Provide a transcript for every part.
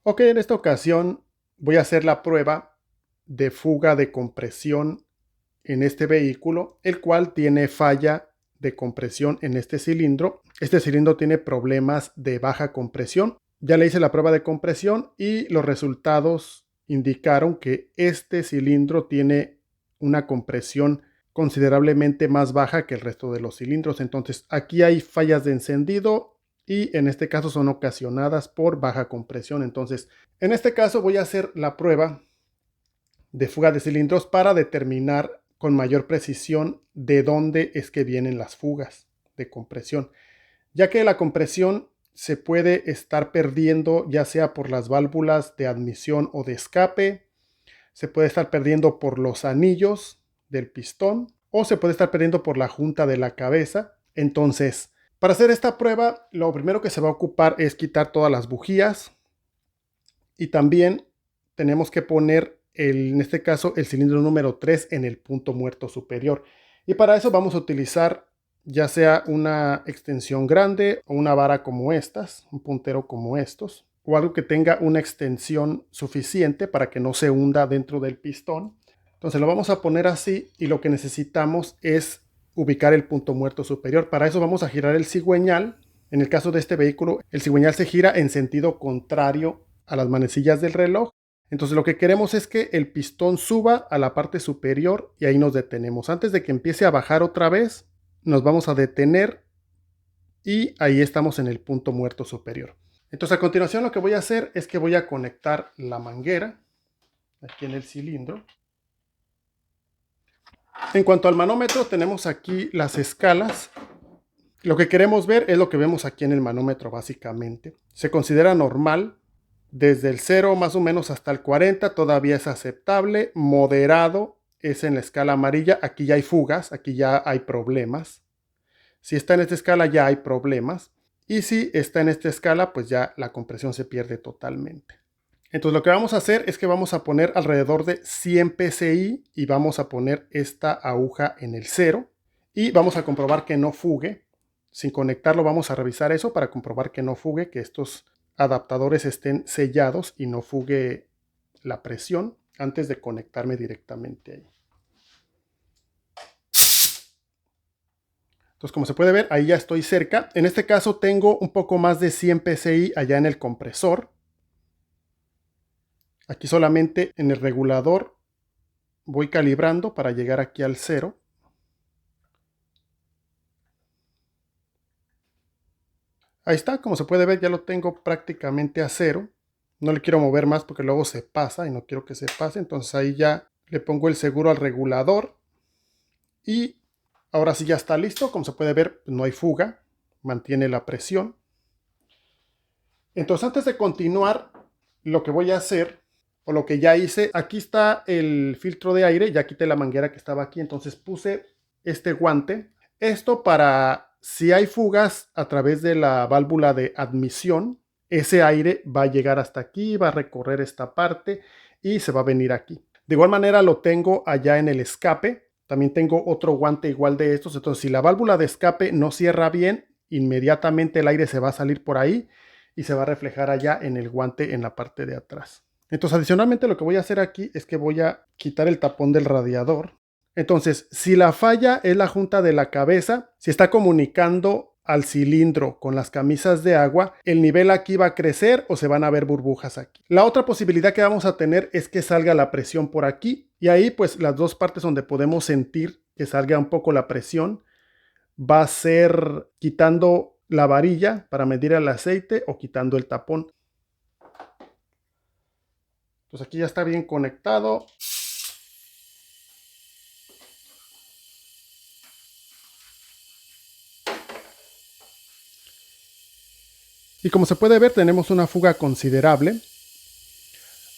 Ok, en esta ocasión voy a hacer la prueba de fuga de compresión en este vehículo, el cual tiene falla de compresión en este cilindro. Este cilindro tiene problemas de baja compresión. Ya le hice la prueba de compresión y los resultados indicaron que este cilindro tiene una compresión considerablemente más baja que el resto de los cilindros. Entonces aquí hay fallas de encendido y en este caso son ocasionadas por baja compresión. Entonces en este caso voy a hacer la prueba de fuga de cilindros para determinar con mayor precisión de dónde es que vienen las fugas de compresión, ya que la compresión se puede estar perdiendo ya sea por las válvulas de admisión o de escape, se puede estar perdiendo por los anillos del pistón o se puede estar perdiendo por la junta de la cabeza. Entonces, para hacer esta prueba, lo primero que se va a ocupar es quitar todas las bujías y también tenemos que poner, en este caso, el cilindro número 3 en el punto muerto superior. Y para eso vamos a utilizar ya sea una extensión grande o una vara como estas, un puntero como estos, o algo que tenga una extensión suficiente para que no se hunda dentro del pistón. Entonces lo vamos a poner así y lo que necesitamos es ubicar el punto muerto superior. Para eso vamos a girar el cigüeñal. En el caso de este vehículo, el cigüeñal se gira en sentido contrario a las manecillas del reloj. Entonces lo que queremos es que el pistón suba a la parte superior y ahí nos detenemos. Antes de que empiece a bajar otra vez, nos vamos a detener y ahí estamos en el punto muerto superior. Entonces a continuación lo que voy a hacer es que voy a conectar la manguera aquí en el cilindro. En cuanto al manómetro, tenemos aquí las escalas. Lo que queremos ver es lo que vemos aquí en el manómetro básicamente. Se considera normal. Desde el 0 más o menos hasta el 40 todavía es aceptable. Moderado es en la escala amarilla. Aquí ya hay fugas, aquí ya hay problemas. Si está en esta escala ya hay problemas. Y si está en esta escala, pues ya la compresión se pierde totalmente. Entonces lo que vamos a hacer es que vamos a poner alrededor de 100 psi y vamos a poner esta aguja en el 0 y vamos a comprobar que no fugue. Sin conectarlo vamos a revisar eso para comprobar que no fugue, que estos adaptadores estén sellados y no fugue la presión antes de conectarme directamente ahí. Entonces, como se puede ver, ahí ya estoy cerca. En este caso tengo un poco más de 100 psi allá en el compresor. Aquí solamente en el regulador voy calibrando para llegar aquí al 0. Ahí está, como se puede ver, ya lo tengo prácticamente a 0. No le quiero mover más porque luego se pasa y no quiero que se pase. Entonces ahí ya le pongo el seguro al regulador. Y ahora sí ya está listo. Como se puede ver, no hay fuga. Mantiene la presión. Entonces antes de continuar, lo que voy a hacer, o lo que ya hice, aquí está el filtro de aire. Ya quité la manguera que estaba aquí. Entonces puse este guante. Esto para si hay fugas a través de la válvula de admisión, ese aire va a llegar hasta aquí, va a recorrer esta parte y se va a venir aquí. De igual manera lo tengo allá en el escape. También tengo otro guante igual de estos. Entonces, si la válvula de escape no cierra bien, inmediatamente el aire se va a salir por ahí y se va a reflejar allá en el guante en la parte de atrás. Entonces, adicionalmente lo que voy a hacer aquí es que voy a quitar el tapón del radiador. Entonces, si la falla es la junta de la cabeza, si está comunicando al cilindro con las camisas de agua, el nivel aquí va a crecer o se van a ver burbujas aquí. La otra posibilidad que vamos a tener es que salga la presión por aquí y ahí pues las dos partes donde podemos sentir que salga un poco la presión va a ser quitando la varilla para medir el aceite o quitando el tapón. Entonces aquí ya está bien conectado. Y como se puede ver, tenemos una fuga considerable.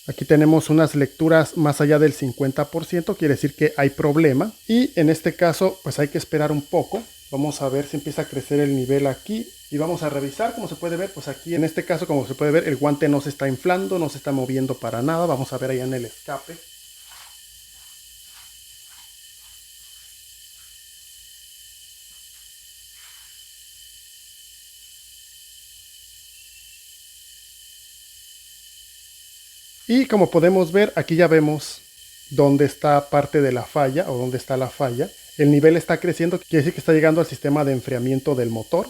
Aquí tenemos unas lecturas más allá del 50%, quiere decir que hay problema. Y en este caso, pues hay que esperar un poco. Vamos a ver si empieza a crecer el nivel aquí. Y vamos a revisar, como se puede ver, pues aquí en este caso, como se puede ver, el guante no se está inflando, no se está moviendo para nada. Vamos a ver allá en el escape. Y como podemos ver, aquí ya vemos dónde está parte de la falla o dónde está la falla. El nivel está creciendo, quiere decir que está llegando al sistema de enfriamiento del motor.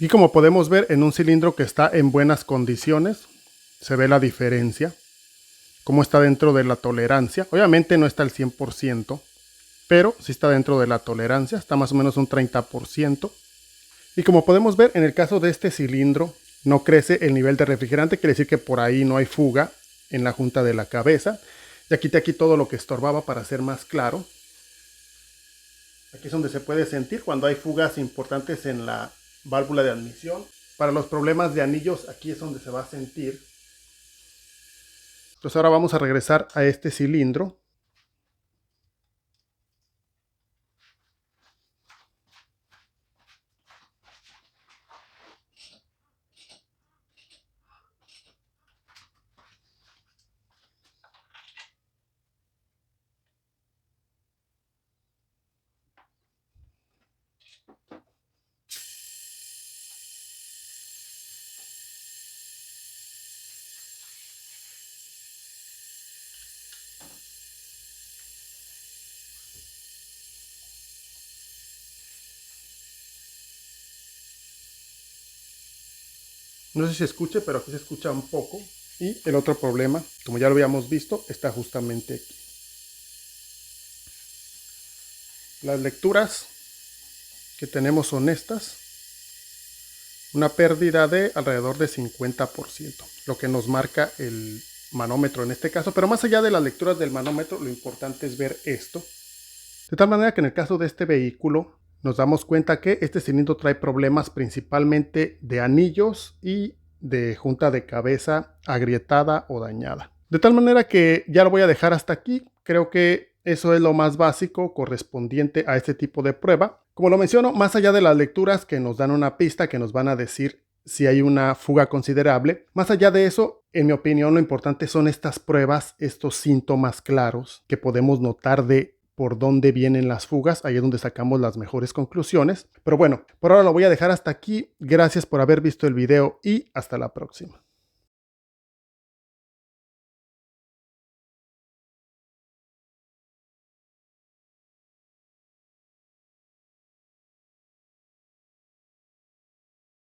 Aquí como podemos ver en un cilindro que está en buenas condiciones, se ve la diferencia, cómo está dentro de la tolerancia. Obviamente no está al 100%, pero sí está dentro de la tolerancia, está más o menos un 30%. Y como podemos ver en el caso de este cilindro, no crece el nivel de refrigerante, quiere decir que por ahí no hay fuga en la junta de la cabeza. Ya quité aquí todo lo que estorbaba para ser más claro. Aquí es donde se puede sentir cuando hay fugas importantes en la válvula de admisión. Para los problemas de anillos, aquí es donde se va a sentir. Entonces ahora vamos a regresar a este cilindro. No sé si se escuche, pero aquí se escucha un poco. Y el otro problema, como ya lo habíamos visto, está justamente aquí. Las lecturas que tenemos son estas. Una pérdida de alrededor de 50%, lo que nos marca el manómetro en este caso. Pero más allá de las lecturas del manómetro, lo importante es ver esto. De tal manera que en el caso de este vehículo, nos damos cuenta que este cilindro trae problemas principalmente de anillos y de junta de cabeza agrietada o dañada. De tal manera que ya lo voy a dejar hasta aquí. Creo que eso es lo más básico correspondiente a este tipo de prueba. Como lo menciono, más allá de las lecturas que nos dan una pista, que nos van a decir si hay una fuga considerable, más allá de eso, en mi opinión, lo importante son estas pruebas, estos síntomas claros que podemos notar de por dónde vienen las fugas. Ahí es donde sacamos las mejores conclusiones. Pero bueno, por ahora lo voy a dejar hasta aquí. Gracias por haber visto el video y hasta la próxima.